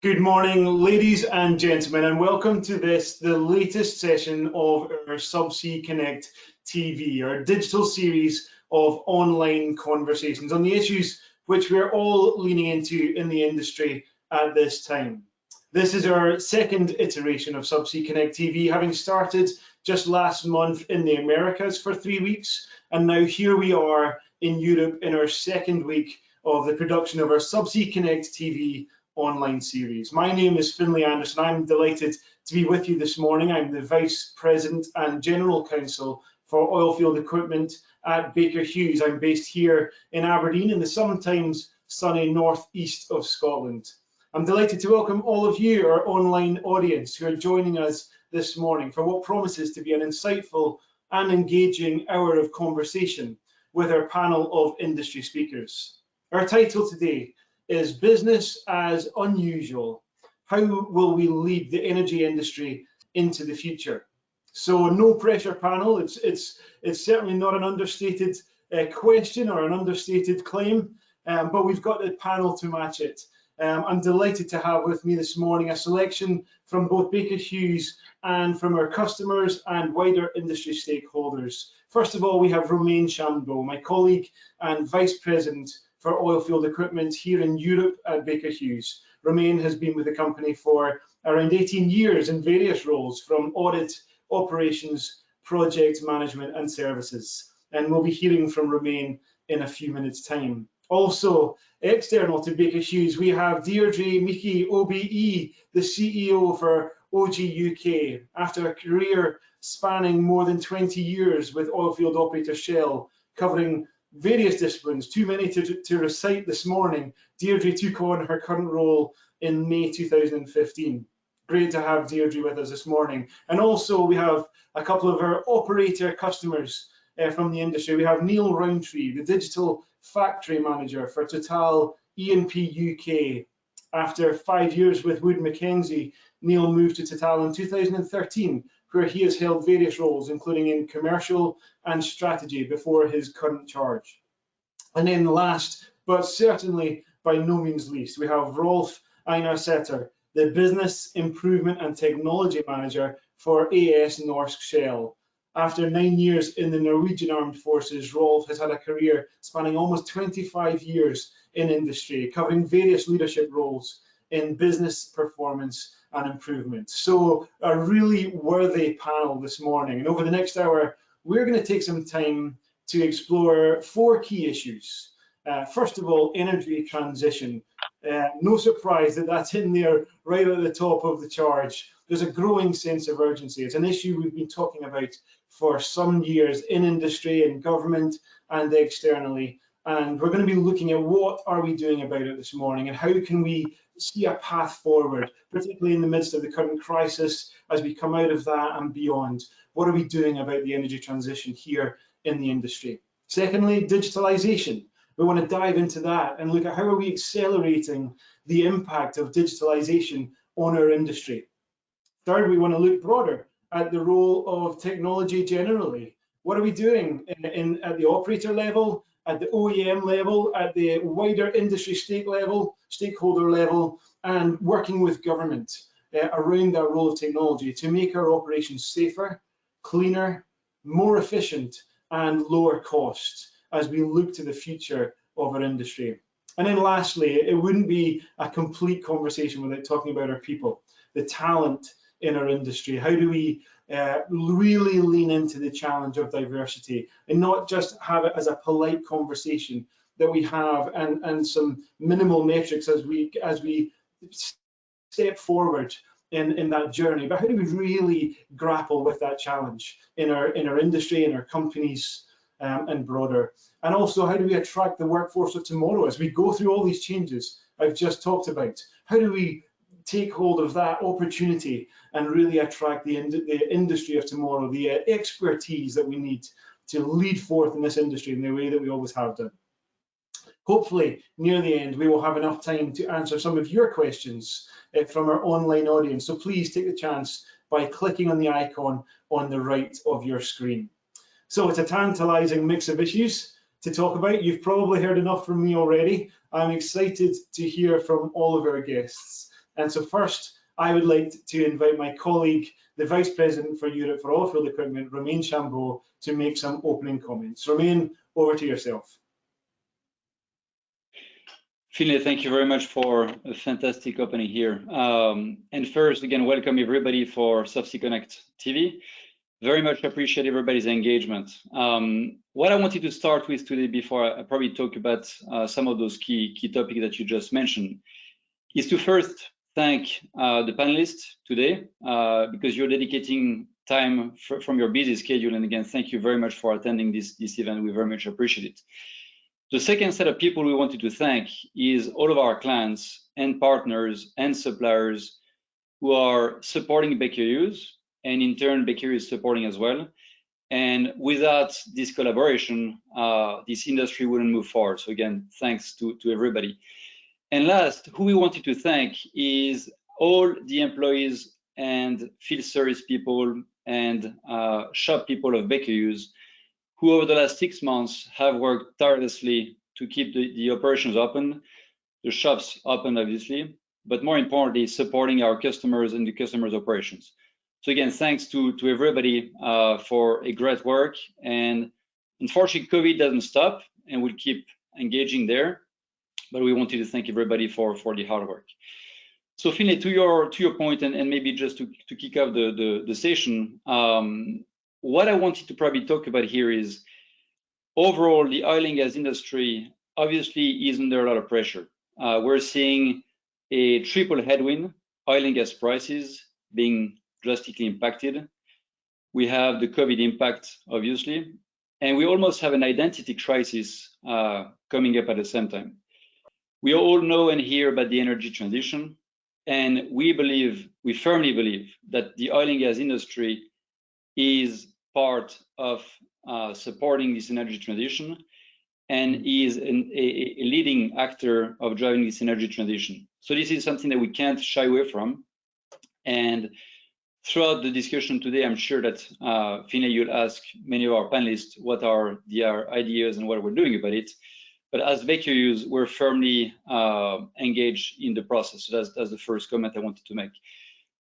Good morning, ladies and gentlemen, and welcome to the latest session of our Subsea Connect TV, our digital series of online conversations on the issues which we're all leaning into in the industry at this time. This is our second iteration of Subsea Connect TV, having started just last month in the Americas for 3 weeks, and now here we are in Europe in our second week of the production of our Subsea Connect TV online series. My name is Finlay Anderson. I'm delighted to be with you this morning. I'm the Vice President and General Counsel for Oilfield Equipment at Baker Hughes. I'm based here in Aberdeen in the sometimes sunny northeast of Scotland. I'm delighted to welcome all of you, our online audience, who are joining us this morning for what promises to be an insightful and engaging hour of conversation with our panel of industry speakers. Our title today is Business as Unusual. How will we lead the energy industry into the future? So no pressure panel. It's certainly not an understated question or an understated claim, but we've got the panel to match it. I'm delighted to have with me this morning a selection from both Baker Hughes and from our customers and wider industry stakeholders. First of all, we have Romain Chambeau, my colleague and Vice President for Oilfield Equipment here in Europe at Baker Hughes. Romain has been with the company for around 18 years in various roles, from audit, operations, project management and services. And we'll be hearing from Romain in a few minutes' time. Also, external to Baker Hughes, we have Deirdre Meekie, OBE, the CEO for OGUK. After a career spanning more than 20 years with oilfield operator Shell, covering various disciplines, too many to recite this morning, Deirdre took on her current role in May 2015. Great to have Deirdre with us this morning. And also we have a couple of our operator customers from the industry. We have Neil Roundtree, the Digital Factory Manager for Total E&P UK. After 5 years with Wood Mackenzie, Neil moved to Total in 2013, where he has held various roles, including in commercial and strategy before his current charge. And then last, but certainly by no means least, we have Rolf Einarsetter, the Business Improvement and Technology Manager for AS Norsk Shell. After 9 years in the Norwegian Armed Forces, Rolf has had a career spanning almost 25 years in industry, covering various leadership roles in business performance and improvement. So a really worthy panel this morning. And over the next hour, we're going to take some time to explore 4 key issues. First of all, energy transition. No surprise that that's in there right at the top of the charge. There's a growing sense of urgency. It's an issue we've been talking about for some years in industry, in government and externally. And we're going to be looking at what are we doing about it this morning and how can we see a path forward, particularly in the midst of the current crisis as we come out of that and beyond. What are we doing about the energy transition here in the industry? Secondly, digitalization. We want to dive into that and look at how are we accelerating the impact of digitalization on our industry. Third, we want to look broader at the role of technology generally. What are we doing at the operator level, at the OEM level, at the wider industry stakeholder level, and working with government around that role of technology to make our operations safer, cleaner, more efficient, and lower cost as we look to the future of our industry. And then lastly, it wouldn't be a complete conversation without talking about our people, the talent in our industry. How do we really lean into the challenge of diversity and not just have it as a polite conversation that we have and some minimal metrics as we step forward in that journey, but how do we really grapple with that challenge in our industry, in our companies, and broader? And also, how do we attract the workforce of tomorrow as we go through all these changes I've just talked about? How do we take hold of that opportunity and really attract the industry of tomorrow, the expertise that we need to lead forth in this industry in the way that we always have done? Hopefully, near the end, we will have enough time to answer some of your questions from our online audience. So please take the chance by clicking on the icon on the right of your screen. So it's a tantalizing mix of issues to talk about. You've probably heard enough from me already. I'm excited to hear from all of our guests. And so first, I would like to invite my colleague, the Vice President for Europe for Oilfield Equipment, Romain Chambeau, to make some opening comments. Romain, over to yourself. Finlay, thank you very much for a fantastic opening here. And first, again, welcome everybody for Subsea Connect TV. Very much appreciate everybody's engagement. What I wanted to start with today, before I probably talk about some of those key topics that you just mentioned, is to first thank the panelists today because you're dedicating time from your busy schedule. And again, thank you very much for attending this event. We very much appreciate it. The second set of people we wanted to thank is all of our clients and partners and suppliers who are supporting Baker Hughes, and in turn, Baker Hughes is supporting as well. And without this collaboration, this industry wouldn't move forward. So again, thanks to everybody. And last, who we wanted to thank is all the employees and field service people and shop people of Baker Hughes, who over the last 6 months have worked tirelessly to keep the operations open, the shops open, obviously, but more importantly, supporting our customers and the customers' operations. So again, thanks to everybody for a great work. And unfortunately, COVID doesn't stop, and we'll keep engaging there. But we wanted to thank everybody for the hard work. So Finlay, to your point, and maybe just to kick off the session, what I wanted to probably talk about here is overall the oil and gas industry obviously is under a lot of pressure. We're seeing a triple headwind: oil and gas prices being drastically impacted. We have the COVID impact, obviously, and we almost have an identity crisis coming up at the same time. We all know and hear about the energy transition, and we firmly believe that the oil and gas industry is part of supporting this energy transition and is a leading actor of driving this energy transition. So this is something that we can't shy away from. And throughout the discussion today, I'm sure that Finlay, you'll ask many of our panelists what are their ideas and what we're doing about it. But as Baker Hughes, we're firmly engaged in the process. So that's the first comment I wanted to make.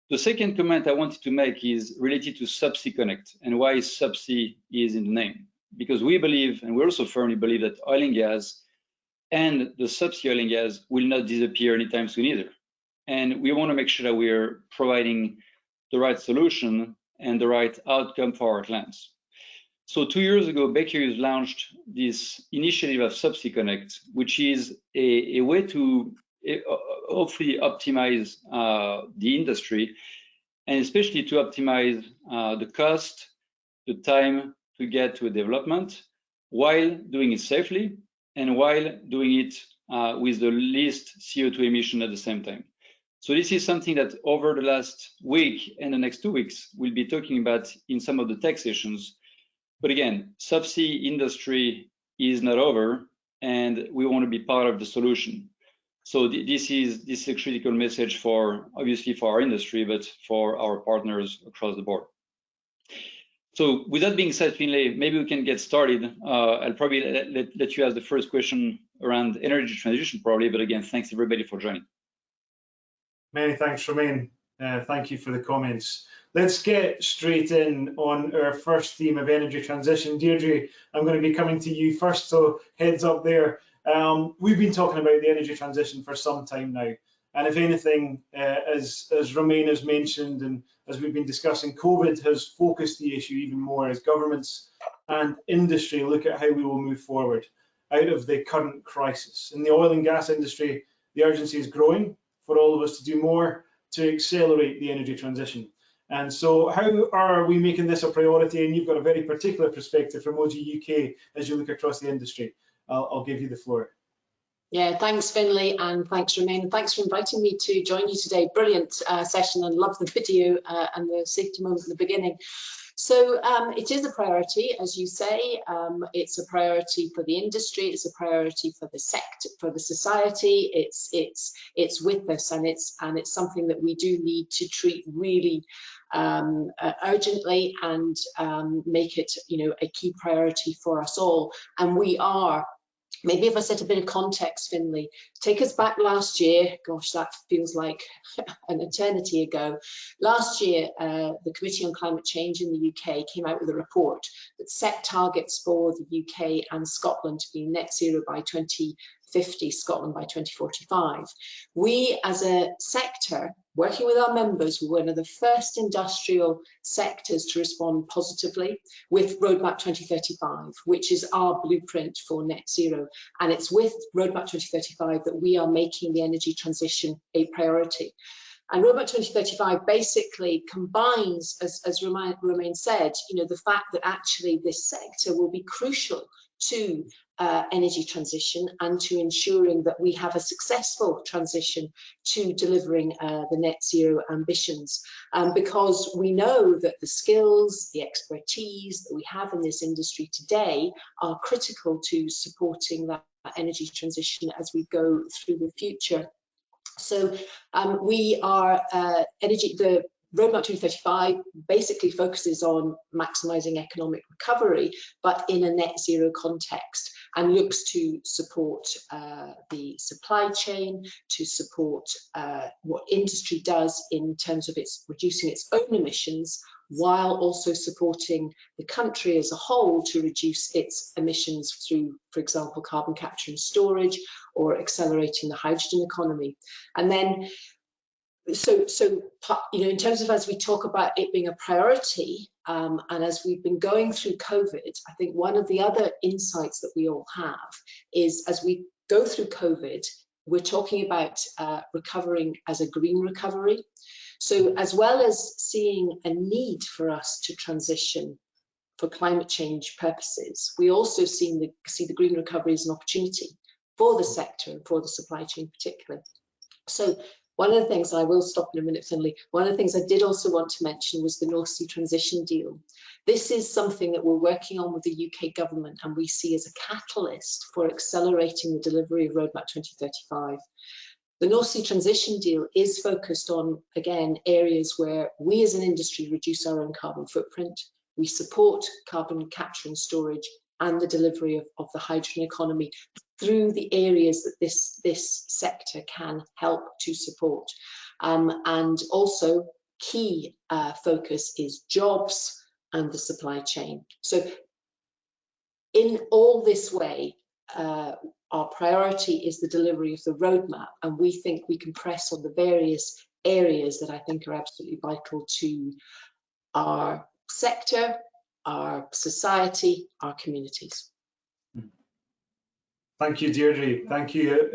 The second comment I wanted to make is related to Subsea Connect and why Subsea is in the name. Because we believe, and we also firmly believe, that oil and gas and the subsea oil and gas will not disappear anytime soon either. And we want to make sure that we're providing the right solution and the right outcome for our clients. So 2 years ago, Baker Hughes launched this initiative of Subsea Connect, which is a way to hopefully optimize the industry, and especially to optimize the cost, the time to get to a development, while doing it safely and while doing it with the least CO2 emission at the same time. So this is something that over the last week and the next 2 weeks, we'll be talking about in some of the tech sessions. But again, subsea industry is not over, and we want to be part of the solution. So this is a critical message for, obviously, for our industry, but for our partners across the board. So with that being said, Finlay, maybe we can get started. I'll probably let you ask the first question around energy transition, probably. But again, thanks everybody for joining. Many thanks, Romain. Thank you for the comments. Let's get straight in on our first theme of energy transition. Deirdre, I'm going to be coming to you first, so heads up there. We've been talking about the energy transition for some time now. And if anything, as Romain has mentioned, and as we've been discussing, COVID has focused the issue even more as governments and industry look at how we will move forward out of the current crisis. In the oil and gas industry, the urgency is growing for all of us to do more to accelerate the energy transition. And so how are we making this a priority? And you've got a very particular perspective from OGUK as you look across the industry. I'll give you the floor. Yeah, thanks Finlay, and thanks Romain. Thanks for inviting me to join you today. Brilliant session, and love the video and the safety moment at the beginning. So it is a priority, as you say. It's a priority for the industry. It's a priority for the sector, for the society. It's with us, and it's something that we do need to treat really urgently and make it, a key priority for us all. And we are Maybe if I set a bit of context, Finlay, take us back last year. Gosh, that feels like an eternity ago. Last year, the Committee on Climate Change in the UK came out with a report that set targets for the UK and Scotland to be net zero by 2050, Scotland by 2045. We as a sector, working with our members, were one of the first industrial sectors to respond positively with Roadmap 2035, which is our blueprint for net zero. And it's with Roadmap 2035 that we are making the energy transition a priority. And Roadmap 2035 basically combines, as Romain said, the fact that actually this sector will be crucial to energy transition and to ensuring that we have a successful transition to delivering the net zero ambitions. Because we know that the skills, the expertise that we have in this industry today are critical to supporting that energy transition as we go through the future. So we are the Roadmap 2035 basically focuses on maximising economic recovery, but in a net zero context, and looks to support the supply chain, to support what industry does in terms of reducing its own emissions, while also supporting the country as a whole to reduce its emissions through, for example, carbon capture and storage, or accelerating the hydrogen economy. And then so in terms of, as we talk about it being a priority, and as we've been going through COVID, I think one of the other insights that we all have is, as we go through COVID, we're talking about recovering as a green recovery. So as well as seeing a need for us to transition for climate change purposes, we also see the green recovery as an opportunity for the sector and for the supply chain particularly. So one of the things, I will stop in a minute, Finlay, one of the things I did also want to mention was the North Sea transition deal. This is something that we're working on with the UK government, and we see as a catalyst for accelerating the delivery of Roadmap 2035. The North Sea transition deal is focused on, again, areas where we as an industry reduce our own carbon footprint. We support carbon capture and storage and the delivery of the hydrogen economy through the areas that this sector can help to support. And also key focus is jobs and the supply chain. So in all this way, our priority is the delivery of the roadmap, and we think we can press on the various areas that I think are absolutely vital to our sector, our society, our communities. Thank you, Deirdre. Thank you.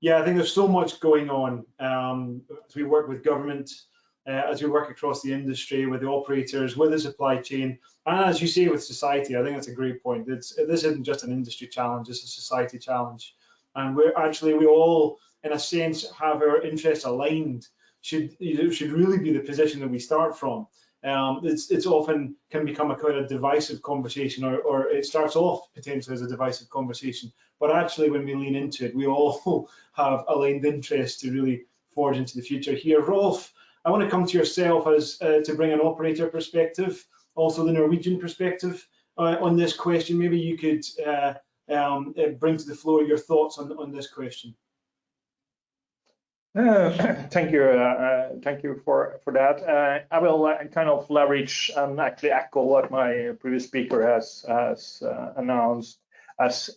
Yeah, I think there's so much going on as we work with government, as we work across the industry, with the operators, with the supply chain, and as you say, with society. I think that's a great point. This isn't just an industry challenge, it's a society challenge. And we all, in a sense, have our interests aligned, should really be the position that we start from. It's often can become a kind of divisive conversation, or it starts off potentially as a divisive conversation, but actually when we lean into it, we all have aligned interests to really forge into the future here. Rolf, I want to come to yourself as to bring an operator perspective, also the Norwegian perspective on this question. Maybe you could bring to the floor your thoughts on this question. Thank you for that. I will kind of leverage and actually echo what my previous speaker has announced as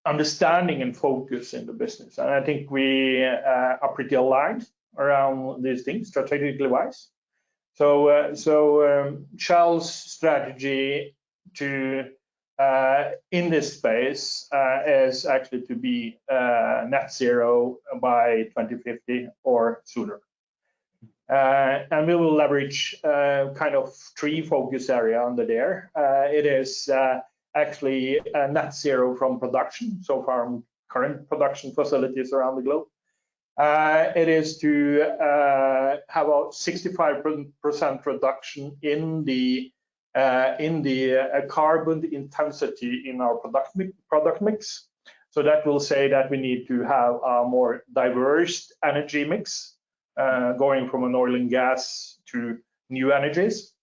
understanding and focus in the business. And I think we are pretty aligned around these things strategically wise. So Shell's strategy to in this space is actually to be net zero by 2050 or sooner. And we will leverage kind of three focus area under there. It is actually net zero from production, so from current production facilities around the globe. It is to have a 65% reduction in the carbon intensity in our product mix. So that will say that we need to have a more diverse energy mix, going from an oil and gas to new energies.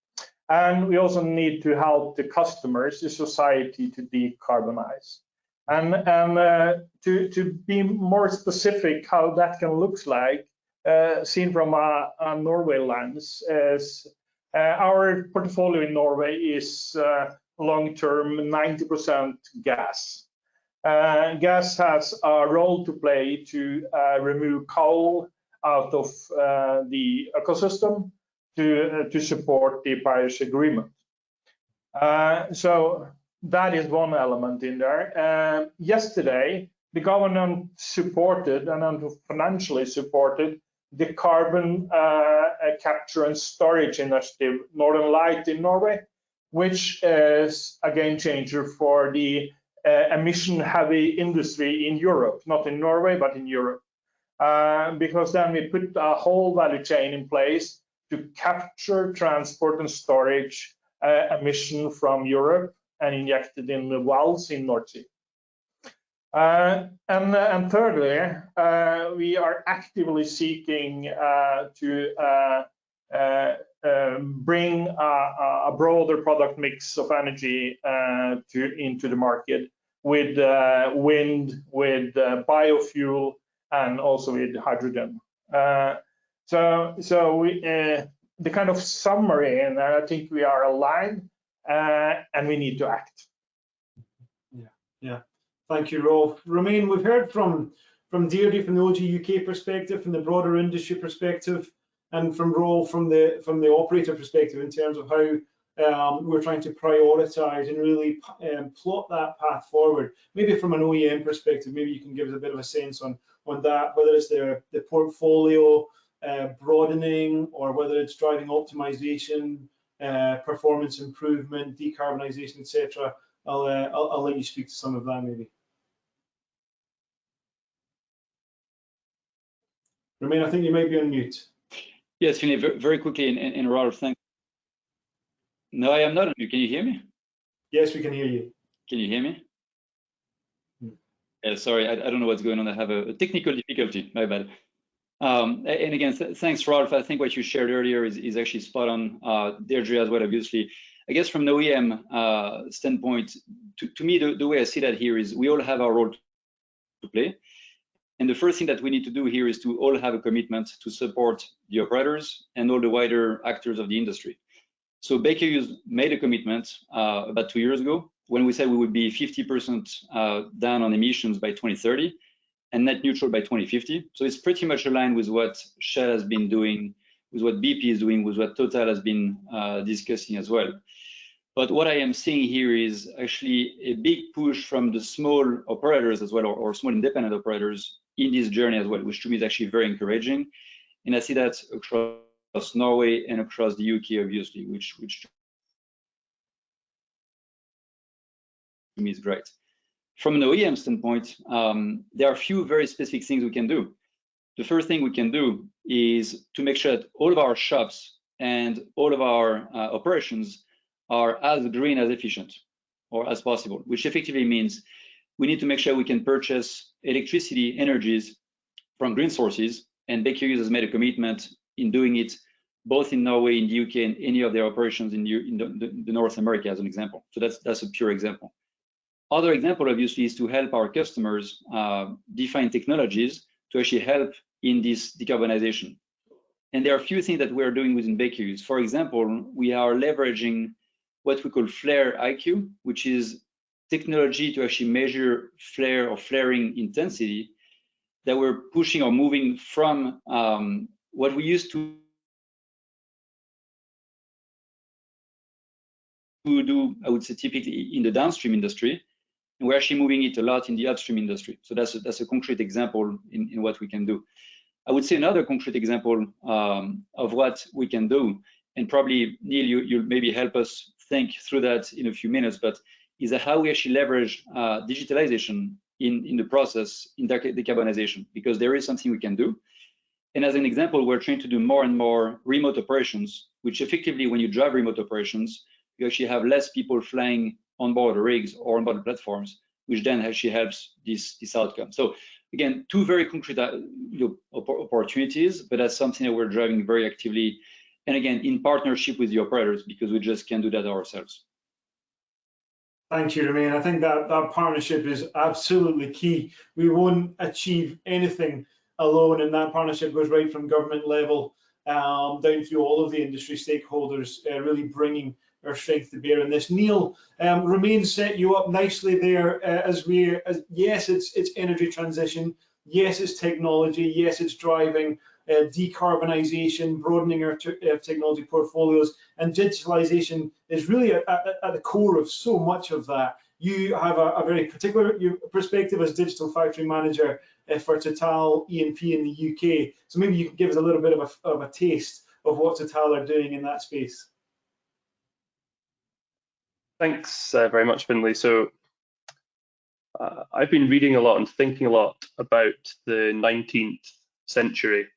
And we also need to help the customers, the society, to decarbonize. And to be more specific how that can look like, seen from a Norway lens, is our portfolio in Norway is long-term 90% gas. Gas has a role to play to remove coal out of the ecosystem to support the Paris Agreement. So that is one element in there. Yesterday, the government supported and financially supported the carbon capture and storage initiative, Northern Light in Norway, which is a game changer for the emission-heavy industry in Europe, not in Norway, but in Europe. Because then we put a whole value chain in place to capture, transport, and storage emission from Europe and inject it in the wells in North Sea. And thirdly, we are actively seeking to bring a broader product mix of energy into the market with wind, with biofuel, and also with hydrogen. So we, the kind of summary, and I think we are aligned, and we need to act. Yeah. Thank you, Rolf. Romain, we've heard from Deirdre from the OGUK perspective, from the broader industry perspective, and from Rolf from the operator perspective in terms of how we're trying to prioritise and really plot that path forward. Maybe from an OEM perspective, maybe you can give us a bit of a sense on that, whether it's the portfolio broadening or whether it's driving optimization, performance improvement, decarbonisation, etc. I'll let you speak to some of that maybe. Romain, I think you might be on mute. Yes, Finlay, very quickly, and Rolf, thanks. No, I am not on mute. Can you hear me? Yes, we can hear you. Can you hear me? Yeah, sorry, I don't know what's going on. I have a technical difficulty, my bad. And again, thanks, Rolf. I think what you shared earlier is actually spot on. Deirdre as well, obviously. I guess from the OEM standpoint, to me, the way I see that here is we all have our role to play. And the first thing that we need to do here is to all have a commitment to support the operators and all the wider actors of the industry. So Baker Hughes made a commitment about 2 years ago when we said we would be 50% down on emissions by 2030 and net neutral by 2050. So it's pretty much aligned with what Shell has been doing, with what BP is doing, with what Total has been discussing as well. But what I am seeing here is actually a big push from the small operators as well, or small independent operators in this journey as well, which to me is actually very encouraging. And I see that across Norway and across the UK, obviously, which to me is great. From an OEM standpoint, there are a few very specific things we can do. The first thing we can do is to make sure that all of our shops and all of our operations are as green as efficient or as possible, which effectively means we need to make sure we can purchase electricity energies from green sources, and Baker Hughes has made a commitment in doing it both in Norway, in the UK, and any of their operations in the North America, as an example. So that's a pure example. Other example, obviously, is to help our customers define technologies to actually help in this decarbonization. And there are a few things that we're doing within Baker Hughes. For example, we are leveraging what we call Flare IQ, which is technology to actually measure flare or flaring intensity that we're pushing or moving from what we used to do, I would say, typically in the downstream industry, and we're actually moving it a lot in the upstream industry. So that's a concrete example in what we can do. I would say another concrete example of what we can do, and probably Neil, you'll maybe help us think through that in a few minutes, but is how we actually leverage digitalization in the process in decarbonization, because there is something we can do. And as an example, we're trying to do more and more remote operations, which effectively, when you drive remote operations, you actually have less people flying on board rigs or on board platforms, which then actually helps this outcome. So again, two very concrete opportunities, but that's something that we're driving very actively and again, in partnership with the operators, because we just can't do that ourselves. Thank you, Romain. I think that partnership is absolutely key. We won't achieve anything alone, and that partnership goes right from government level down through all of the industry stakeholders, really bringing our strength to bear in this. Neil, Romain set you up nicely there yes, it's energy transition, yes, it's technology, yes, it's driving decarbonisation, broadening our technology portfolios, and digitalisation is really at the core of so much of that. You have a very particular perspective as digital factory manager for Total E&P in the UK. So maybe you can give us a little bit of a taste of what Total are doing in that space. Thanks very much, Finlay. So I've been reading a lot and thinking a lot about the 19th century.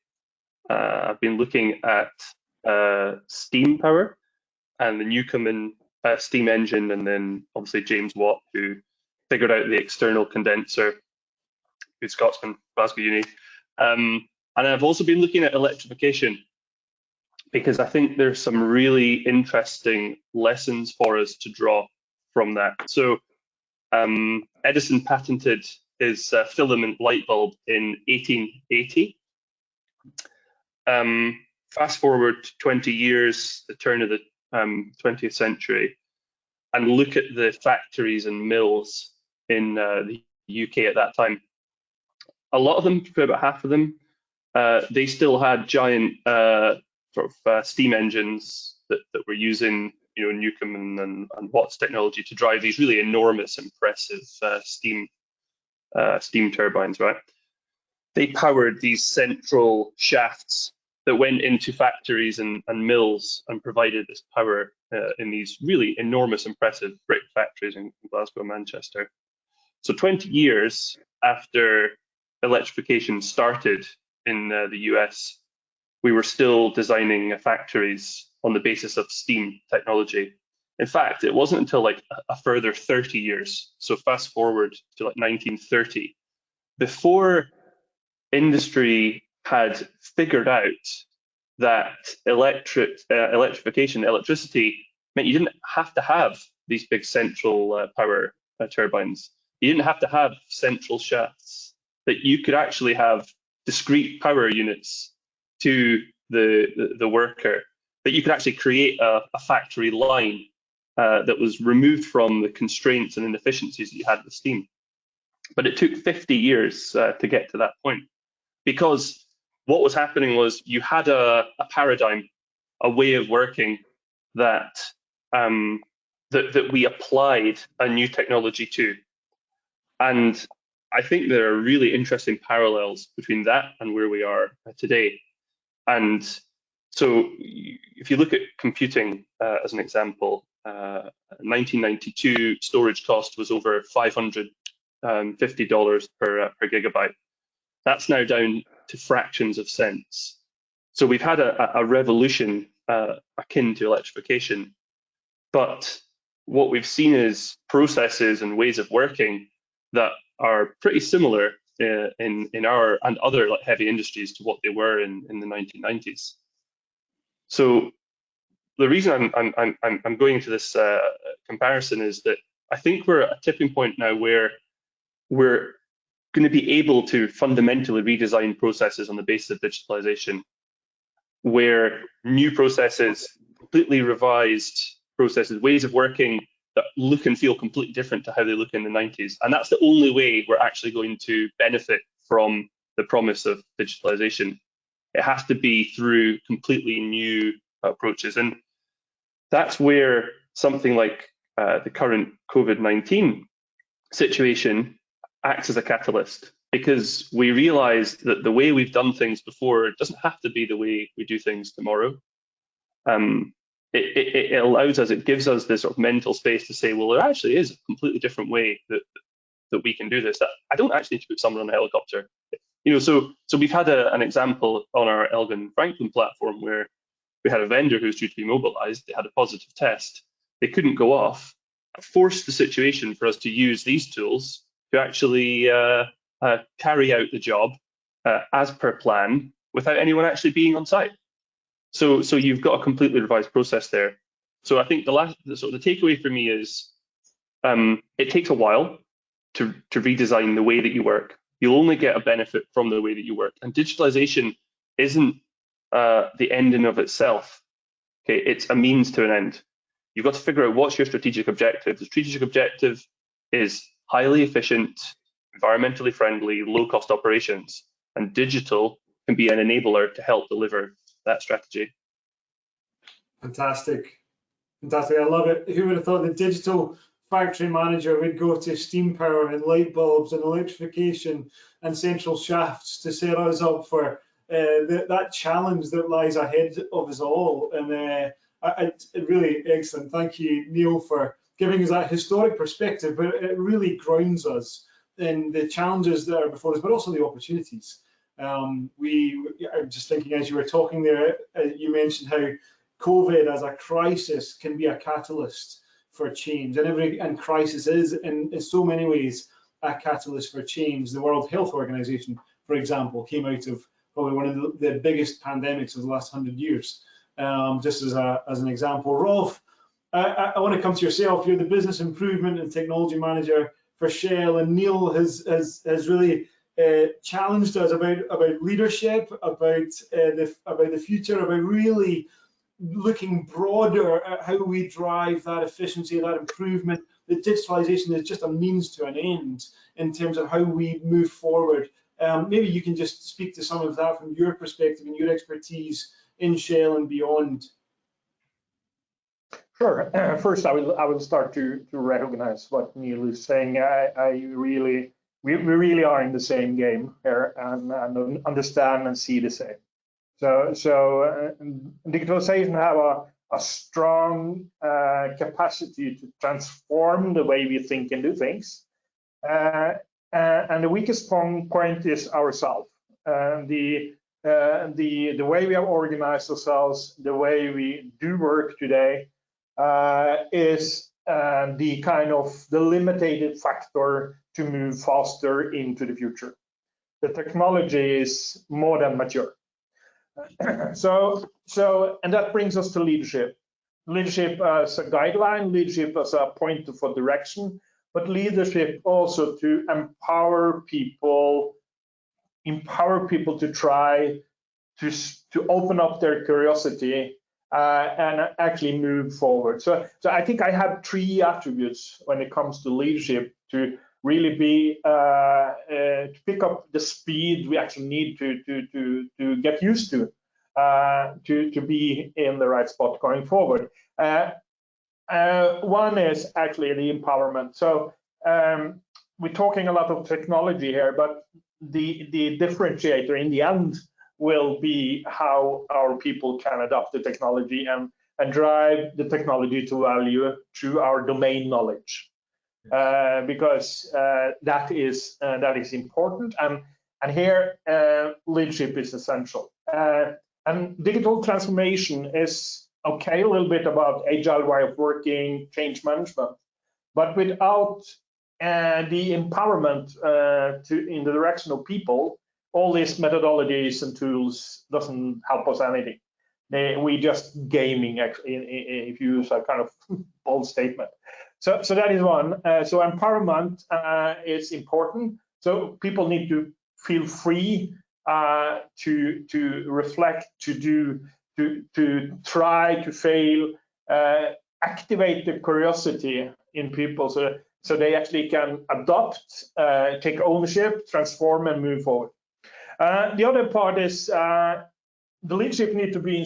I've been looking at steam power and the Newcomen steam engine, and then obviously James Watt, who figured out the external condenser, who's Scotsman, Glasgow Uni. And I've also been looking at electrification, because I think there's some really interesting lessons for us to draw from that. So Edison patented his filament light bulb in 1880. Fast forward 20 years, the turn of the 20th century, and look at the factories and mills in the UK at that time. A lot of them, for about half of them, they still had giant steam engines that were using, Newcomen and Watt's technology to drive these really enormous, impressive steam turbines, right? They powered these central shafts that went into factories and mills and provided this power in these really enormous, impressive brick factories in Glasgow and Manchester. So 20 years after electrification started in the US, we were still designing factories on the basis of steam technology. In fact, it wasn't until like a further 30 years, so fast forward to like 1930, before industry had figured out that electrification, electricity, meant you didn't have to have these big central power turbines. You didn't have to have central shafts, that you could actually have discrete power units to the worker, that you could actually create a factory line that was removed from the constraints and inefficiencies that you had with steam. But it took 50 years to get to that point, because what was happening was you had a paradigm, a way of working that that we applied a new technology to. And I think there are really interesting parallels between that and where we are today. And so if you look at computing as an example, 1992 storage cost was over $550 per gigabyte. That's now down to fractions of cents. So we've had a revolution akin to electrification, but what we've seen is processes and ways of working that are pretty similar in our and other heavy industries to what they were in the 1990s. So the reason I'm going into this comparison is that I think we're at a tipping point now where we're going to be able to fundamentally redesign processes on the basis of digitalization, where new processes, completely revised processes, ways of working that look and feel completely different to how they look in the 90s. And that's the only way we're actually going to benefit from the promise of digitalization. It has to be through completely new approaches. And that's where something like the current COVID-19 situation acts as a catalyst, because we realize that the way we've done things before doesn't have to be the way we do things tomorrow. It allows us, it gives us this sort of mental space to say, well, there actually is a completely different way that we can do this. That I don't actually need to put someone on a helicopter. So we've had an example on our Elgin Franklin platform where we had a vendor who was due to be mobilized. They had a positive test. They couldn't go off. It forced the situation for us to use these tools to actually carry out the job as per plan without anyone actually being on site. So you've got a completely revised process there. So I think the takeaway for me is it takes a while to redesign the way that you work. You'll only get a benefit from the way that you work. And digitalization isn't the end in of itself. Okay, it's a means to an end. You've got to figure out what's your strategic objective. The strategic objective is highly efficient, environmentally friendly, low-cost operations, and digital can be an enabler to help deliver that strategy. Fantastic. Fantastic. I love it. Who would have thought the digital factory manager would go to steam power and light bulbs and electrification and central shafts to set us up for that challenge that lies ahead of us all? And really excellent. Thank you, Neil, for giving us that historic perspective, but it really grounds us in the challenges that are before us, but also the opportunities. I'm just thinking as you were talking there, you mentioned how COVID as a crisis can be a catalyst for change, and crisis is in so many ways a catalyst for change. The World Health Organization, for example, came out of probably one of the biggest pandemics of the last 100 years, just as an example. Rolf, I want to come to yourself. You're the business improvement and technology manager for Shell, and Neil has really challenged us about leadership, about the future, about really looking broader at how we drive that efficiency, that improvement. That digitalization is just a means to an end in terms of how we move forward. Maybe you can just speak to some of that from your perspective and your expertise in Shell and beyond. Sure. First, I will start to recognize what Neil is saying. We really are in the same game here and understand and see the same. So digitalization have a strong capacity to transform the way we think and do things. And the weakest point is ourselves. The way we have organized ourselves, the way we do work today, is the kind of the limited factor to move faster into the future. The technology is more than mature. And that brings us to leadership. Leadership as a guideline, leadership as a point for direction, but leadership also to empower people to try to open up their curiosity and actually move forward. So I think I have 3 attributes when it comes to leadership to really be to pick up the speed we actually need to get used to be in the right spot going forward. One is actually the empowerment. So we're talking a lot of technology here, but the differentiator in the end will be how our people can adopt the technology and drive the technology to value through our domain knowledge. Because that is important, and here leadership is essential. And digital transformation is okay, a little bit about agile way of working, change management, but without the empowerment in the direction of people, all these methodologies and tools doesn't help us anything. We just gaming, if you use a kind of bold statement. So that is one. So empowerment is important. So people need to feel free to reflect, to do, to try, to fail, activate the curiosity in people, so they actually can adopt, take ownership, transform, and move forward. The other part is the leadership need to be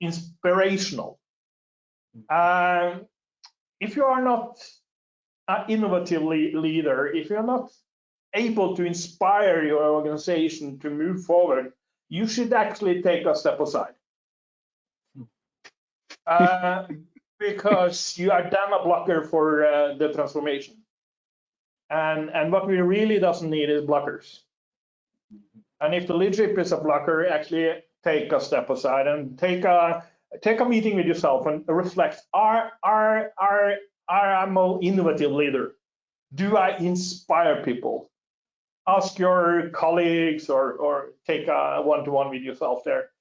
inspirational. If you are not an innovative leader, if you're not able to inspire your organization to move forward, you should actually take a step aside. Because you are then a blocker for the transformation. And what we really doesn't need is blockers. And if the leadership is a blocker, actually take a step aside and take a meeting with yourself and reflect, are I a more innovative leader? Do I inspire people? Ask your colleagues or take a one-to-one with yourself there.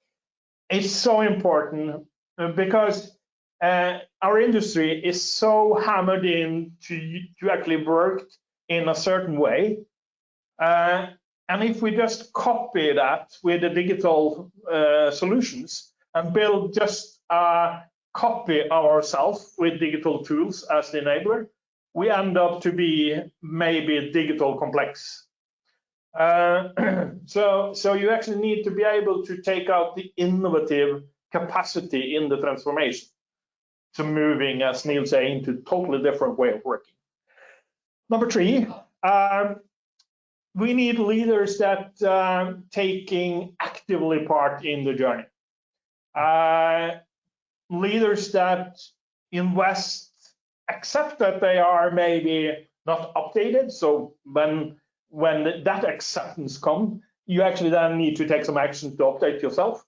it's so important because our industry is so hammered in to actually work in a certain way. And if we just copy that with the digital solutions and build just a copy of ourselves with digital tools as the enabler, we end up to be maybe digital complex. So you actually need to be able to take out the innovative capacity in the transformation to moving, as Neil said, into a totally different way of working. Number 3, we need leaders that taking actively part in the journey. Leaders that invest, accept that they are maybe not updated. So when that acceptance comes, you actually then need to take some action to update yourself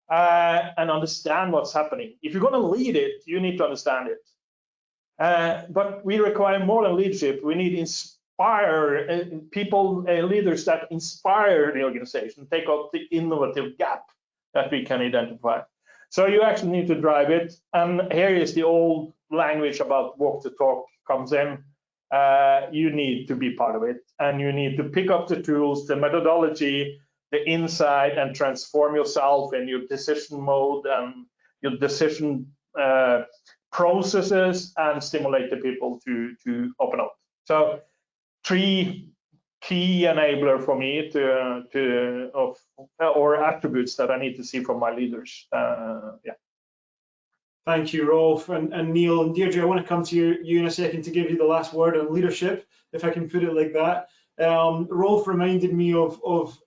and understand what's happening. If you're going to lead it, you need to understand it. But we require more than leadership. We need inspire people, leaders that inspire the organization, take out the innovative gap that we can identify. So you actually need to drive it. And here is the old language about walk the talk comes in. You need to be part of it, and you need to pick up the tools, the methodology, the insight, and transform yourself in your decision mode and your decision processes, and stimulate the people to open up. So 3 key enabler for me or attributes that I need to see from my leaders. Yeah. Thank you, Rolf and Neil and Deirdre. I want to come to you in a second to give you the last word on leadership, if I can put it like that. Rolf reminded me of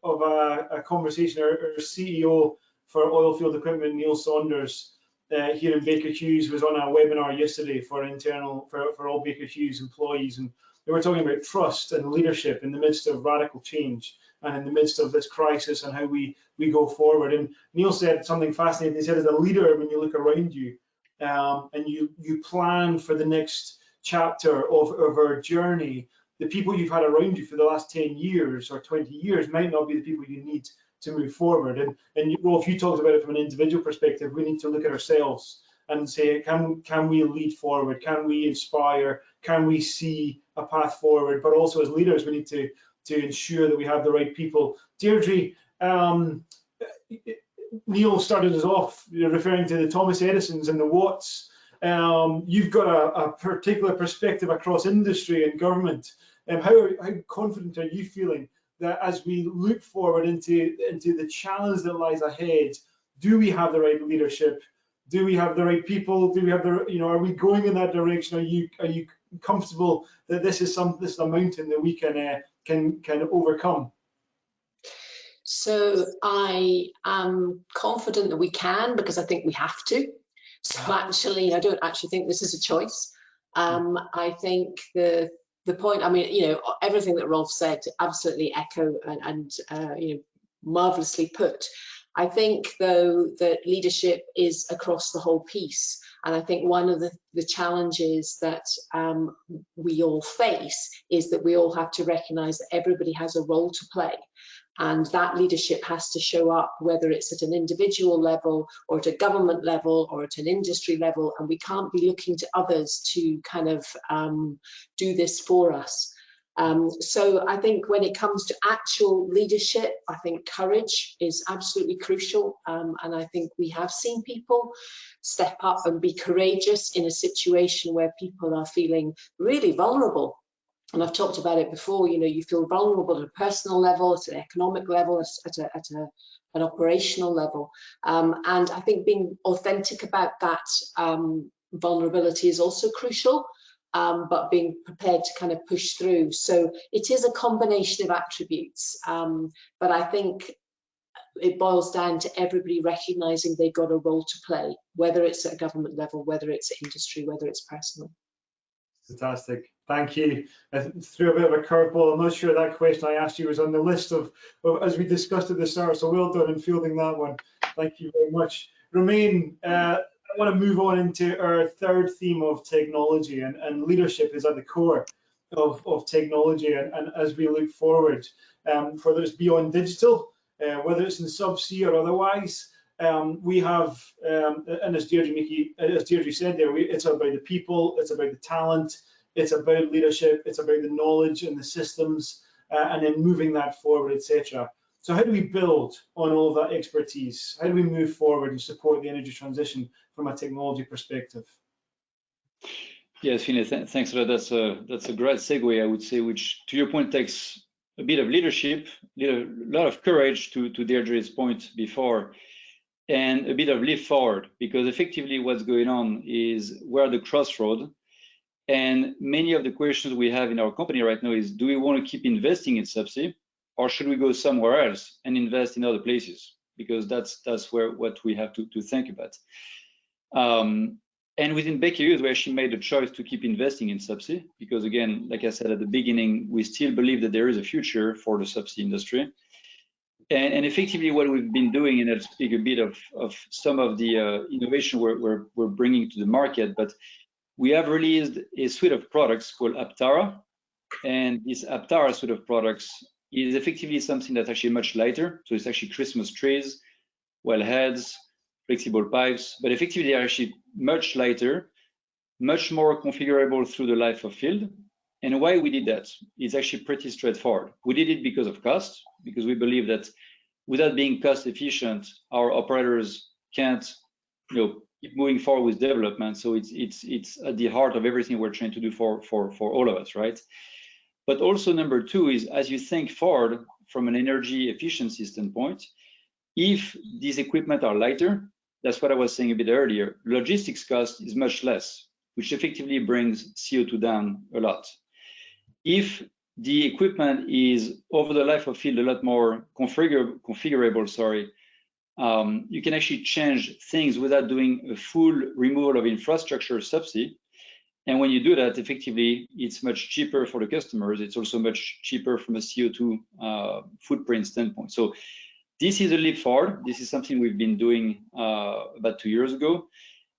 a conversation. Our CEO for Oilfield Equipment, Neil Saunders, here in Baker Hughes, was on a webinar yesterday for all Baker Hughes employees, and they were talking about trust and leadership in the midst of radical change and in the midst of this crisis and how we go forward. And Neil said something fascinating. He said, as a leader, when you look around you and you plan for the next chapter of our journey, the people you've had around you for the last 10 years or 20 years might not be the people you need to move forward. And Rolf, you talked about it from an individual perspective. We need to look at ourselves and say, can we lead forward? Can we inspire? Can we see a path forward? But also as leaders, we need to ensure that we have the right people. Deirdre, Neil started us off referring to the Thomas Edisons and the Watts. You've got a particular perspective across industry and government. How confident are you feeling that as we look forward into the challenge that lies ahead, do we have the right leadership? Do we have the right people? Do we have the, are we going in that direction? Are you comfortable that this is a mountain that we can overcome? So I am confident that we can, because I think we have to. So actually, I don't actually think this is a choice. I think the point, I mean, everything that Rolf said, absolutely echo and marvelously put. I think, though, that leadership is across the whole piece. And I think one of the challenges that we all face is that we all have to recognize that everybody has a role to play. And that leadership has to show up, whether it's at an individual level or at a government level or at an industry level. And we can't be looking to others to kind of do this for us. So I think when it comes to actual leadership, I think courage is absolutely crucial. And I think we have seen people step up and be courageous in a situation where people are feeling really vulnerable. And I've talked about it before, you feel vulnerable at a personal level, at an economic level, at an operational level. And I think being authentic about that vulnerability is also crucial. But being prepared to kind of push through. So it is a combination of attributes, but I think it boils down to everybody recognizing they've got a role to play, whether it's at a government level, whether it's industry, whether it's personal. Fantastic, thank you. I threw a bit of a curveball. I'm not sure that question I asked you was on the list of as we discussed at the start, so well done in fielding that one. Thank you very much. Romain, I want to move on into our third theme of technology, and leadership is at the core of technology. And as we look forward, whether it's beyond digital, whether it's in subsea or otherwise, We have, and as Deirdre said there, it's about the people, it's about the talent, it's about leadership, it's about the knowledge and the systems, and then moving that forward, etc. So how do we build on all of that expertise? How do we move forward and support the energy transition from a technology perspective? Yes, Finlay, thanks a lot. That's a great segue, I would say, which to your point takes a bit of leadership, a lot of courage to Deirdre's point before, and a bit of leap forward, because effectively what's going on is we're at the crossroad, and many of the questions we have in our company right now is, do we want to keep investing in subsea, or should we go somewhere else and invest in other places? Because that's what we have to think about. And within Baker Hughes, we actually made a choice to keep investing in subsea, because again, like I said at the beginning, we still believe that there is a future for the subsea industry. And effectively what we've been doing, and I'll speak a bit of some of the innovation we're bringing to the market, but we have released a suite of products called Aptara. And this Aptara suite of products is effectively something that's actually much lighter. So it's actually Christmas trees, wellheads, flexible pipes, but effectively they're actually much lighter, much more configurable through the life of field. And why we did that is actually pretty straightforward. We did it because of cost, because we believe that without being cost efficient, our operators can't, keep moving forward with development. So it's at the heart of everything we're trying to do for all of us, right? But also number two is, as you think forward from an energy efficiency standpoint, if these equipment are lighter, that's what I was saying a bit earlier, logistics cost is much less, which effectively brings CO2 down a lot. If the equipment is over the life of field a lot more configurable, you can actually change things without doing a full removal of infrastructure subsea. And when you do that, effectively, it's much cheaper for the customers. It's also much cheaper from a CO2 footprint standpoint. So this is a leap forward. This is something we've been doing about 2 years ago.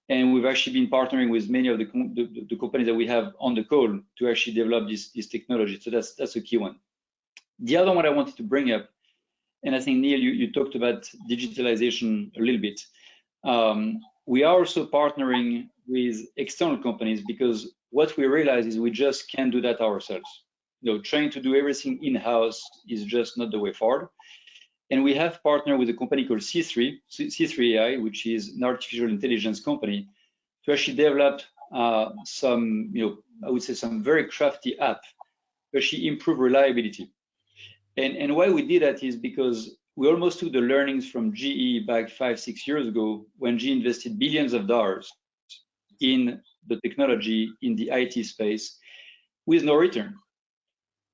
And we've actually been partnering with many of the companies that we have on the call to actually develop this technology. So that's a key one. The other one I wanted to bring up, and I think, Neil, you talked about digitalization a little bit. We are also partnering with external companies, because what we realize is we just can't do that ourselves. Trying to do everything in-house is just not the way forward. And we have partnered with a company called C3 AI, which is an artificial intelligence company, to actually develop some, I would say some very crafty app to actually improve reliability. And why we did that is because we almost took the learnings from GE back 5-6 years ago, when GE invested billions of dollars in the technology in the IT space with no return.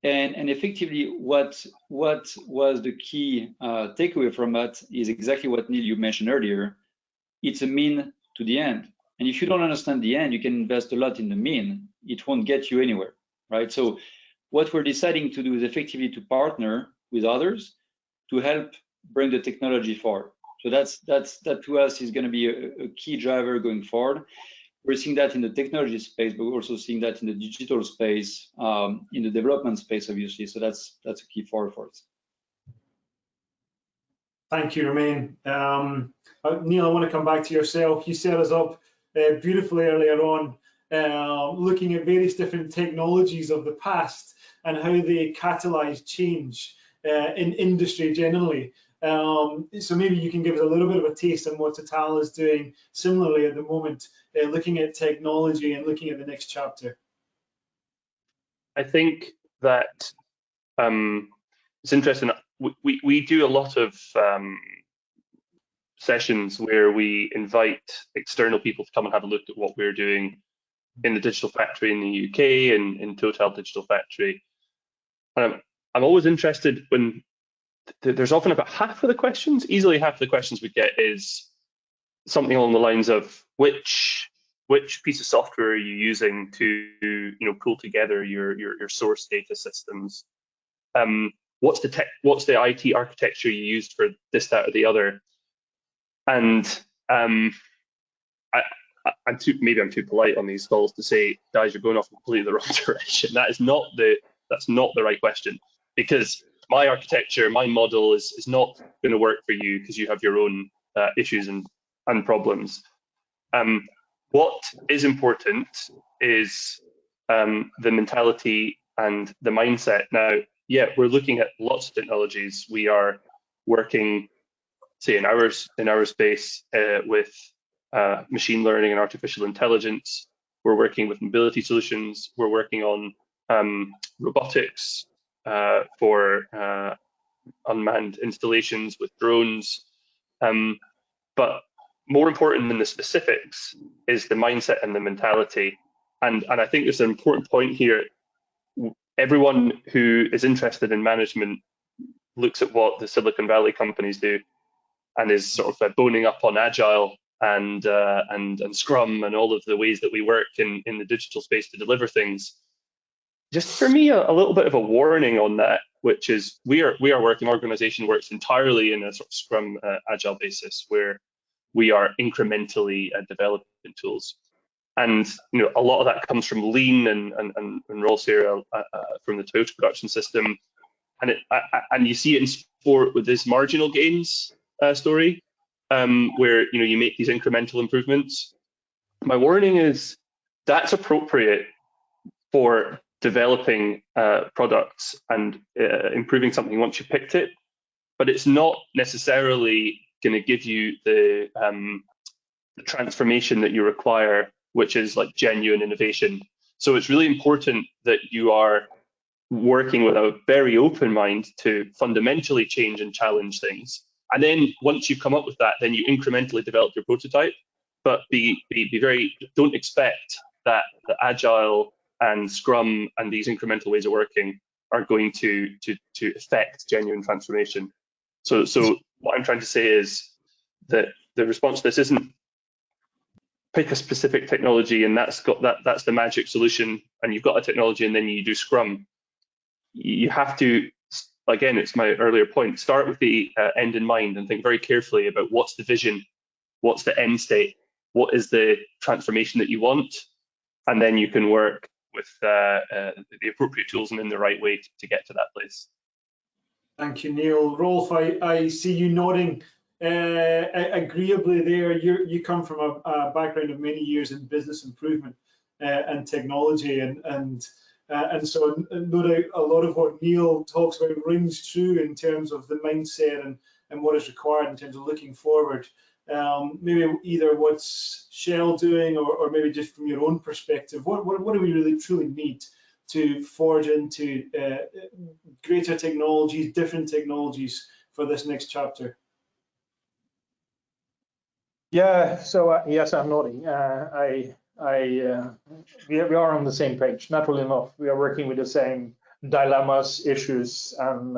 And effectively, what was the key takeaway from that is exactly what, Neil, you mentioned earlier. It's a mean to the end. And if you don't understand the end, you can invest a lot in the mean. It won't get you anywhere, right? So what we're deciding to do is effectively to partner with others to help bring the technology forward. So that to us is going to be a key driver going forward. We're seeing that in the technology space, but we're also seeing that in the digital space, in the development space, obviously. So that's a key forward for us. Thank you, Romain. Neil, I want to come back to yourself. You set us up beautifully earlier on, looking at various different technologies of the past and how they catalyze change in industry generally. So maybe you can give us a little bit of a taste on what Total is doing similarly at the moment, looking at technology and looking at the next chapter. I think that it's interesting. We do a lot of sessions where we invite external people to come and have a look at what we're doing in the digital factory in the UK and in Total Digital Factory. I'm always interested when there's often about half of the questions, easily half of the questions we get is something along the lines of which piece of software are you using to pull together your source data systems? What's the IT architecture you used for this, that, or the other? And maybe I'm too polite on these calls to say, guys, you're going off completely the wrong direction. That's not the right question, because my architecture, my model is not going to work for you because you have your own issues and problems. What is important is the mentality and the mindset. Now, yeah, we're looking at lots of technologies. We are working, say, in our space with machine learning and artificial intelligence. We're working with mobility solutions. We're working on robotics for unmanned installations with drones. But more important than the specifics is the mindset and the mentality. And I think there's an important point here. Everyone who is interested in management looks at what the Silicon Valley companies do and is sort of boning up on Agile and Scrum and all of the ways that we work in the digital space to deliver things. Just for me, a little bit of a warning on that, which is we are working, organization works entirely in a sort of Scrum Agile basis where we are incrementally developing tools. And a lot of that comes from Lean and Rolls here from the Toyota production system. And you see it in sport with this marginal gains story, where you make these incremental improvements. My warning is that's appropriate for developing products and improving something once you picked it, but it's not necessarily going to give you the transformation that you require, which is like genuine innovation. So it's really important that you are working with a very open mind to fundamentally change and challenge things. And then once you've come up with that, then you incrementally develop your prototype, but don't expect that the Agile and Scrum and these incremental ways of working are going to affect genuine transformation. So what I'm trying to say is that the response to this isn't pick a specific technology and that's the magic solution, and you've got a technology and then you do Scrum. You have to, again, it's my earlier point, start with the end in mind and think very carefully about what's the vision, what's the end state, what is the transformation that you want, and then you can work with the appropriate tools and in the right way to get to that place. Thank you, Neil. Rolf, I see you nodding agreeably there. You come from a background of many years in business improvement and technology, and so no doubt a lot of what Neil talks about rings true in terms of the mindset and what is required in terms of looking forward. Maybe either what's Shell doing or maybe just from your own perspective, what do we really truly need to forge into greater technologies, different technologies for this next chapter? Yeah, so yes, I'm nodding. We are on the same page. Naturally enough, we are working with the same dilemmas, issues, and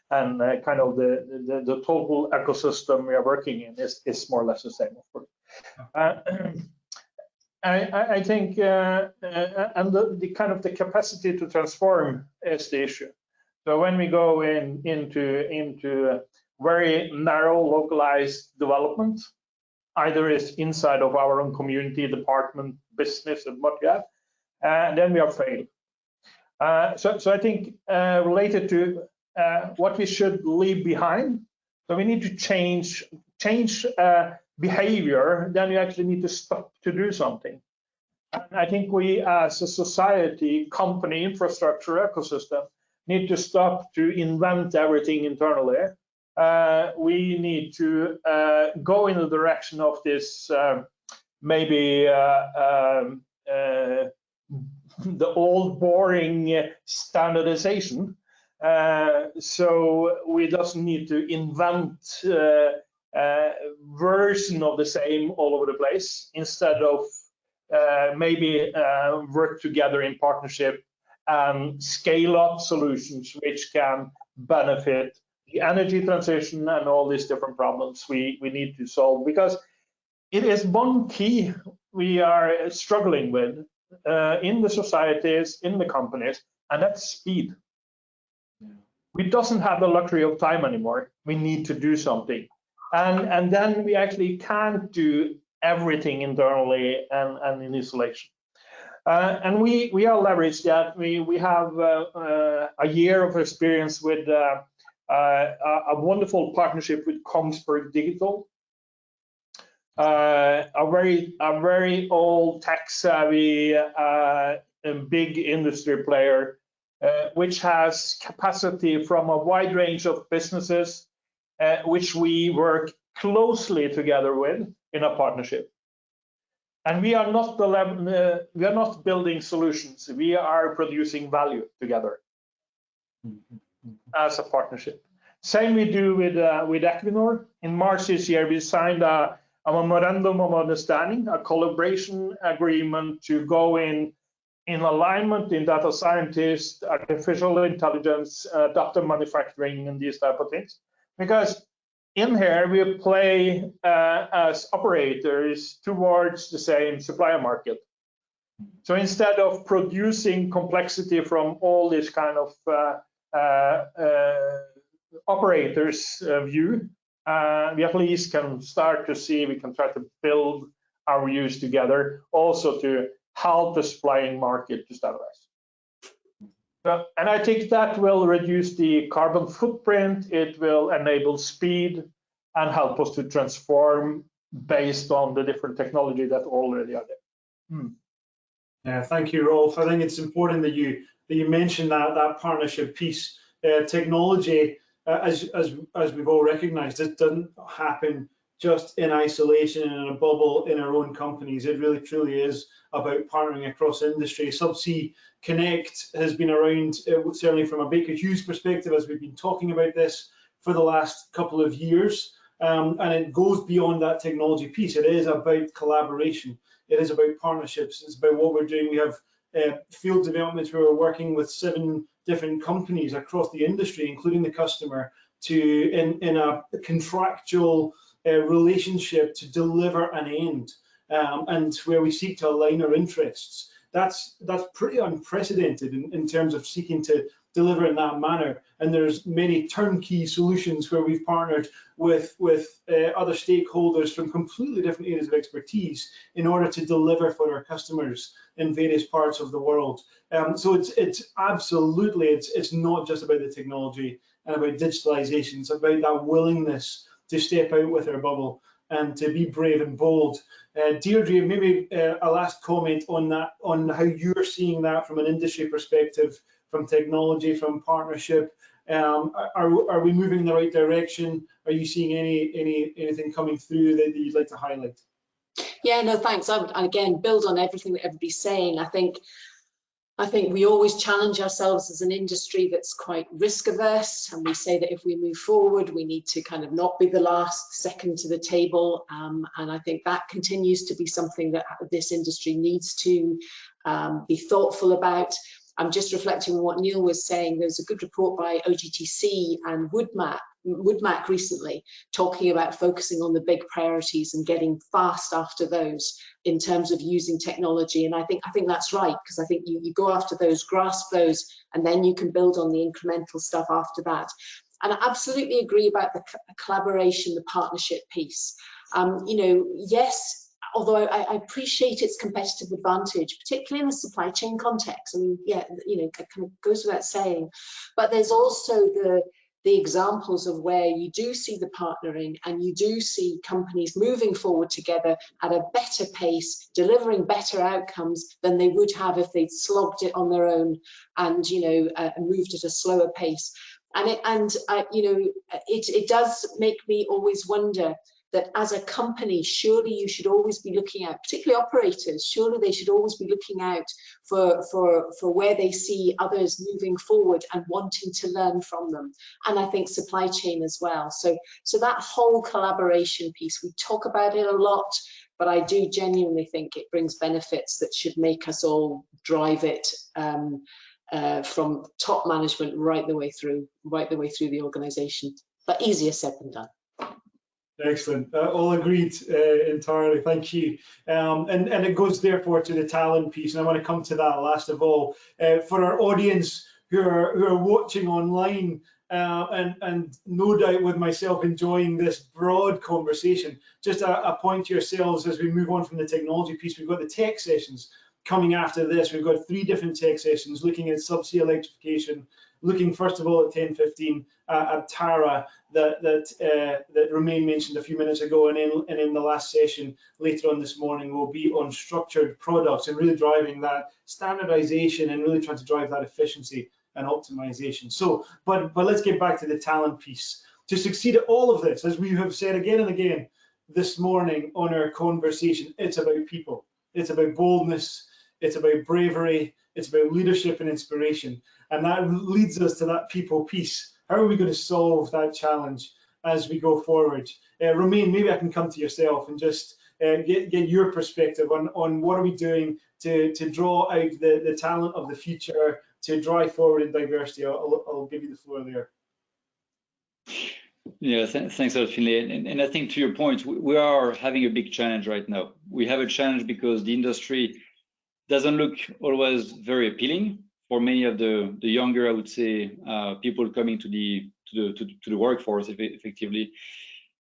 kind of the total ecosystem we are working in is more or less the same, of course. I think, and the kind of the capacity to transform is the issue. So when we go into very narrow, localized development, either is inside of our own community, department, business, and what you have, then we are failing. So I think related to what we should leave behind, so we need to change behavior, then you actually need to stop to do something. And I think we as a society, company, infrastructure, ecosystem, need to stop to invent everything internally. We need to go in the direction of this maybe the old boring standardization. So we doesn't need to invent version of the same all over the place. Instead of maybe work together in partnership and scale up solutions which can benefit the energy transition and all these different problems we need to solve, because it is one key we are struggling with in the societies, in the companies, and that's speed. We doesn't have the luxury of time anymore. We need to do something, and then we actually can't do everything internally and in isolation. And we are leveraged that. We have a year of experience with a wonderful partnership with Kongsberg Digital, a very old tech-savvy big industry player, which has capacity from a wide range of businesses, which we work closely together with in a partnership. And we are not building solutions. We are producing value together as a partnership. Same we do with Equinor. In March this year, we signed a memorandum of understanding, a collaboration agreement to go in alignment in data scientists, artificial intelligence, data manufacturing, and these type of things. Because in here, we play as operators towards the same supplier market. So instead of producing complexity from all this kind of operators' view, we at least can start to see, we can try to build our views together, also to help the supplying market to standardize. And I think that will reduce the carbon footprint, it will enable speed, and help us to transform based on the different technology that already are there. Yeah, thank you, Rolf. I think it's important that you mentioned that partnership piece. Technology, as we've all recognized, it doesn't happen just in isolation and in a bubble in our own companies. It really truly is about partnering across industry. Subsea Connect has been around, certainly from a Baker Hughes perspective, as we've been talking about this for the last couple of years, and it goes beyond that technology piece. It is about collaboration. It is about partnerships. It's about what we're doing. We have field development where we're working with 7 different companies across the industry, including the customer, to in a contractual relationship to deliver an end, and where we seek to align our interests. That's pretty unprecedented in terms of seeking to deliver in that manner. And there's many turnkey solutions where we've partnered with other stakeholders from completely different areas of expertise in order to deliver for our customers in various parts of the world. So it's absolutely, it's not just about the technology and about digitalization. It's about that willingness to step out with our bubble and to be brave and bold. Deirdre, maybe a last comment on that, on how you're seeing that from an industry perspective, from technology, from partnership. Are we moving in the right direction? Are you seeing anything coming through that you'd like to highlight? Yeah, no, thanks. I would, again, build on everything that everybody's saying. I think we always challenge ourselves as an industry that's quite risk averse, and we say that if we move forward, we need to kind of not be the last second to the table. And I think that continues to be something that this industry needs to be thoughtful about. I'm just reflecting on what Neil was saying. There's a good report by OGTC and Woodmac recently talking about focusing on the big priorities and getting fast after those in terms of using technology. And I think that's right, because I think you go after those, grasp those, and then you can build on the incremental stuff after that. And I absolutely agree about the collaboration, the partnership piece. You know, yes, although I appreciate its competitive advantage, particularly in the supply chain context. I mean, yeah, you know, it kind of goes without saying, but there's also the examples of where you do see the partnering and you do see companies moving forward together at a better pace, delivering better outcomes than they would have if they'd slogged it on their own and, you know, moved at a slower pace. And you know, it does make me always wonder that as a company, surely you should always be looking out, particularly operators, surely they should always be looking out for where they see others moving forward and wanting to learn from them. And I think supply chain as well. So that whole collaboration piece, we talk about it a lot, but I do genuinely think it brings benefits that should make us all drive it from top management right the way through the organization. But easier said than done. Excellent. All agreed entirely. Thank you. And it goes therefore to the talent piece, and I want to come to that last of all. For our audience who are watching online, and no doubt with myself enjoying this broad conversation, just a point to yourselves as we move on from the technology piece. We've got the tech sessions coming after this. We've got 3 different tech sessions looking at subsea electrification, looking first of all at 1015 at Tara that Romain mentioned a few minutes ago, and in the last session later on this morning will be on structured products and really driving that standardization and really trying to drive that efficiency and optimization. So, but let's get back to the talent piece. To succeed at all of this, as we have said again and again this morning on our conversation, it's about people. It's about boldness, it's about bravery, it's about leadership and inspiration. And that leads us to that people piece. How are we going to solve that challenge as we go forward? Romain, maybe I can come to yourself and just get your perspective on what are we doing to draw out the talent of the future, to drive forward in diversity. I'll give you the floor there. Yeah, thanks a lot, Finlay. And I think to your point, we are having a big challenge right now. We have a challenge because the industry doesn't look always very appealing for many of the younger, I would say, people coming to the workforce effectively.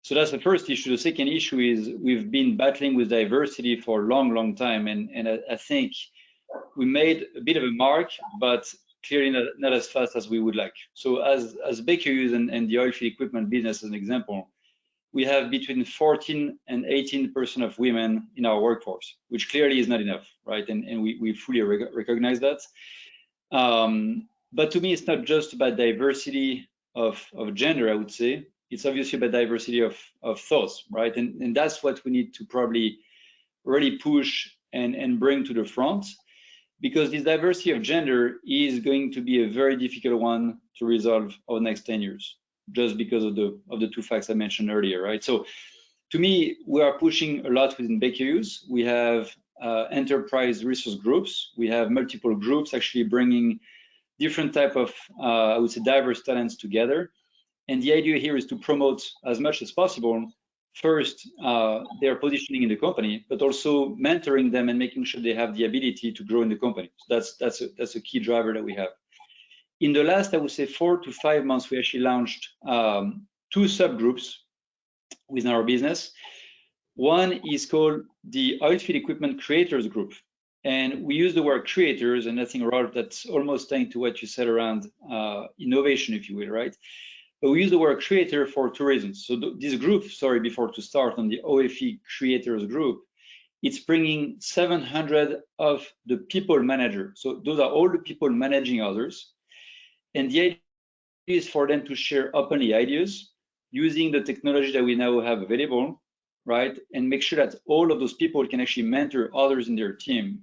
So that's the first issue. The second issue is we've been battling with diversity for a long time, and I think we made a bit of a mark, but clearly not as fast as we would like. So as Baker Hughes and the oilfield equipment business as an example, we have between 14 and 18% of women in our workforce, which clearly is not enough, right? And we fully recognize that. But to me, it's not just about diversity of gender, I would say. It's obviously about diversity of thoughts, right? And that's what we need to probably really push and bring to the front, because this diversity of gender is going to be a very difficult one to resolve over the next 10 years, just because of the two facts I mentioned earlier, right? So to me, we are pushing a lot within Baker Hughes. We have enterprise resource groups. We have multiple groups actually bringing different type of, I would say, diverse talents together. And the idea here is to promote as much as possible, first, their positioning in the company, but also mentoring them and making sure they have the ability to grow in the company. So that's a key driver that we have. In the last, I would say, 4 to 5 months, we actually launched 2 subgroups within our business. One is called the Oilfield Equipment Creators Group. And we use the word creators, and I think, Rolf, that's almost tying to what you said around innovation, if you will, right? But we use the word creator for 2 reasons. So this group, sorry, before to start on the OFE Creators Group, it's bringing 700 of the people managers. So those are all the people managing others. And the idea is for them to share openly ideas using the technology that we now have available, right? And make sure that all of those people can actually mentor others in their team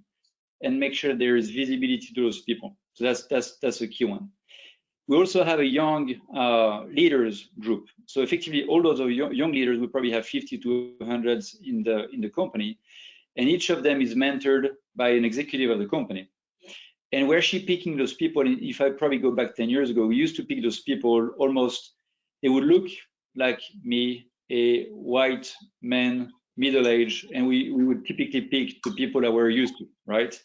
and make sure there is visibility to those people. So that's a key one. We also have a young leaders group. So effectively, all those young leaders, we probably have 50 to 100 in the company, and each of them is mentored by an executive of the company. And we're actually picking those people. And if I probably go back 10 years ago, we used to pick those people almost, they would look like me, a white man, middle-aged, and we would typically pick the people that we're used to, right?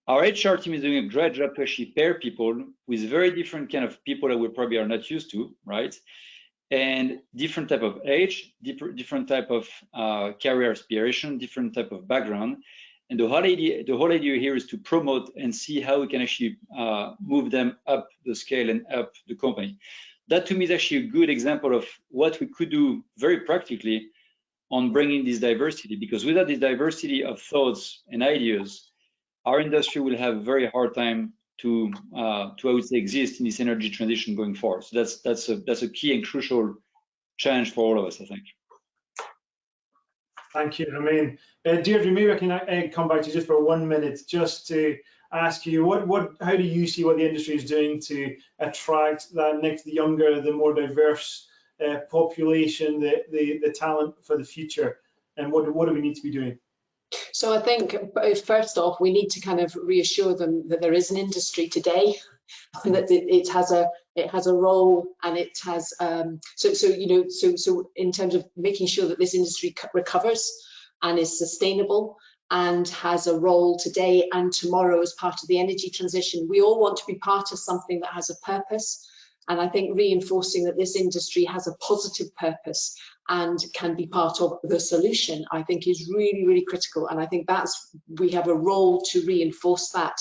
Our HR team is doing a great job to actually pair people with very different kind of people that we probably are not used to, right? And different type of age, different type of career aspiration, different type of background. And the whole idea here is to promote and see how we can actually move them up the scale and up the company. That to me is actually a good example of what we could do very practically on bringing this diversity, because without this diversity of thoughts and ideas, our industry will have a very hard time to I would say, exist in this energy transition going forward. So that's a key and crucial challenge for all of us, I think. Thank you, Romain. Deirdre, maybe I can come back to you just for 1 minute, just to ask you how do you see what the industry is doing to attract that next, the younger, the more diverse population, the talent for the future, and what do we need to be doing? So I think, first off, we need to kind of reassure them that there is an industry today, and that it has a role, and it has so in terms of making sure that this industry recovers and is sustainable and has a role today and tomorrow as part of the energy transition. We all want to be part of something that has a purpose, and I think reinforcing that this industry has a positive purpose and can be part of the solution, I think is really, really critical. And I think we have a role to reinforce that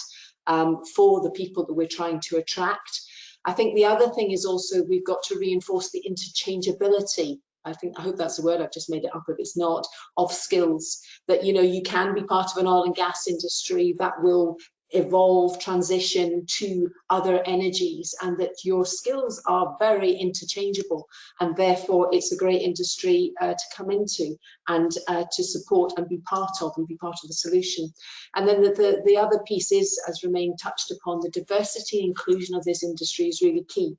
for the people that we're trying to attract. I think the other thing is also we've got to reinforce the interchangeability. I hope that's a word, I've just made it up if it's not, of skills, that you can be part of an oil and gas industry that will evolve, transition to other energies, and that your skills are very interchangeable, and therefore it's a great industry to come into and to support and be part of the solution. And then the other piece is, as Romain touched upon, the diversity and inclusion of this industry is really key.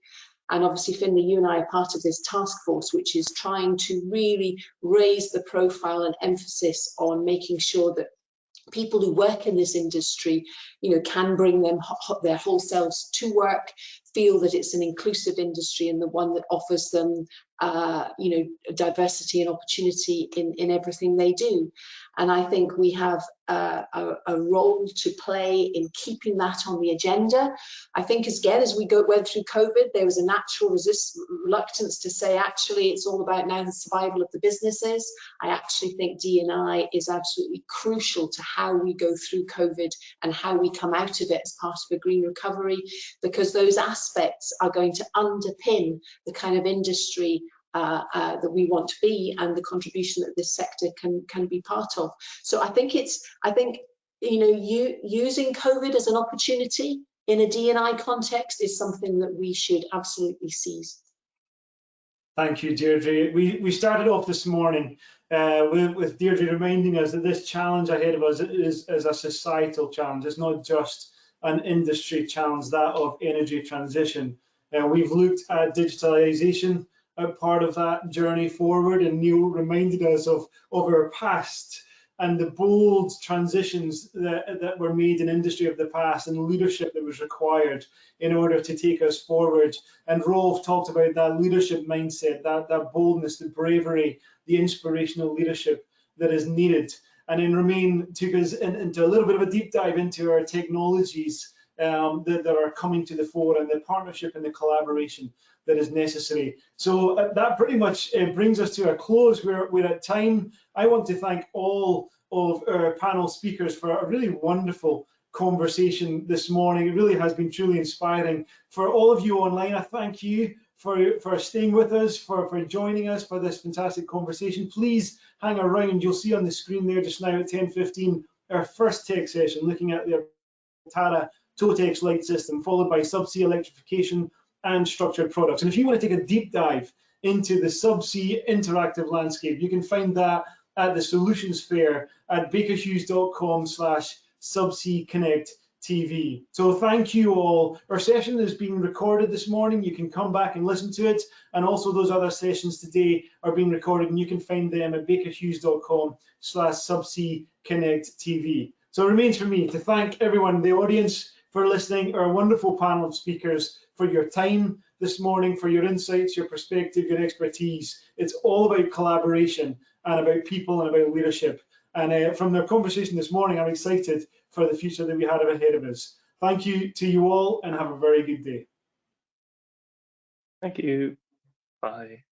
And obviously, Finlay, you and I are part of this task force, which is trying to really raise the profile and emphasis on making sure that people who work in this industry, can bring their whole selves to work, feel that it's an inclusive industry and the one that offers them, diversity and opportunity in everything they do. And I think we have a role to play in keeping that on the agenda. I think, again, as we went through COVID, there was a natural reluctance to say, actually, it's all about now the survival of the businesses. I actually think D&I is absolutely crucial to how we go through COVID and how we come out of it as part of a green recovery, because those aspects are going to underpin the kind of industry that we want to be and the contribution that this sector can be part of. So I think using COVID as an opportunity in a D&I context is something that we should absolutely seize. Thank you, Deirdre. We started off this morning with Deirdre reminding us that this challenge ahead of us is a societal challenge. It's not just an industry challenge, that of energy transition. We've looked at digitalisation, part of that journey forward, and Neil reminded us of our past and the bold transitions that were made in industry of the past and leadership that was required in order to take us forward. And Rolf talked about that leadership mindset, that boldness, the bravery, the inspirational leadership that is needed. And then Romain took us into a little bit of a deep dive into our technologies that are coming to the fore, and the partnership and the collaboration that is necessary. So that pretty much brings us to a close. We're at time. I want to thank all of our panel speakers for a really wonderful conversation this morning. It really has been truly inspiring. For all of you online, I thank you for staying with us, for joining us for this fantastic conversation. Please hang around. You'll see on the screen there just now at 10:15 our first tech session, looking at the Tara Totex light system, followed by subsea electrification and structured products. And if you want to take a deep dive into the subsea interactive landscape, you can find that at the Solutions Fair at bakerhughes.com/subseaconnecttv. So thank you all. Our session is being recorded this morning. You can come back and listen to it. And also those other sessions today are being recorded, and you can find them at bakerhughes.com/subseaconnecttv. So it remains for me to thank everyone in the audience for listening, our wonderful panel of speakers for your time this morning, for your insights, your perspective, your expertise. It's all about collaboration and about people and about leadership. And from the conversation this morning, I'm excited for the future that we have ahead of us. Thank you to you all, and have a very good day. Thank you. Bye.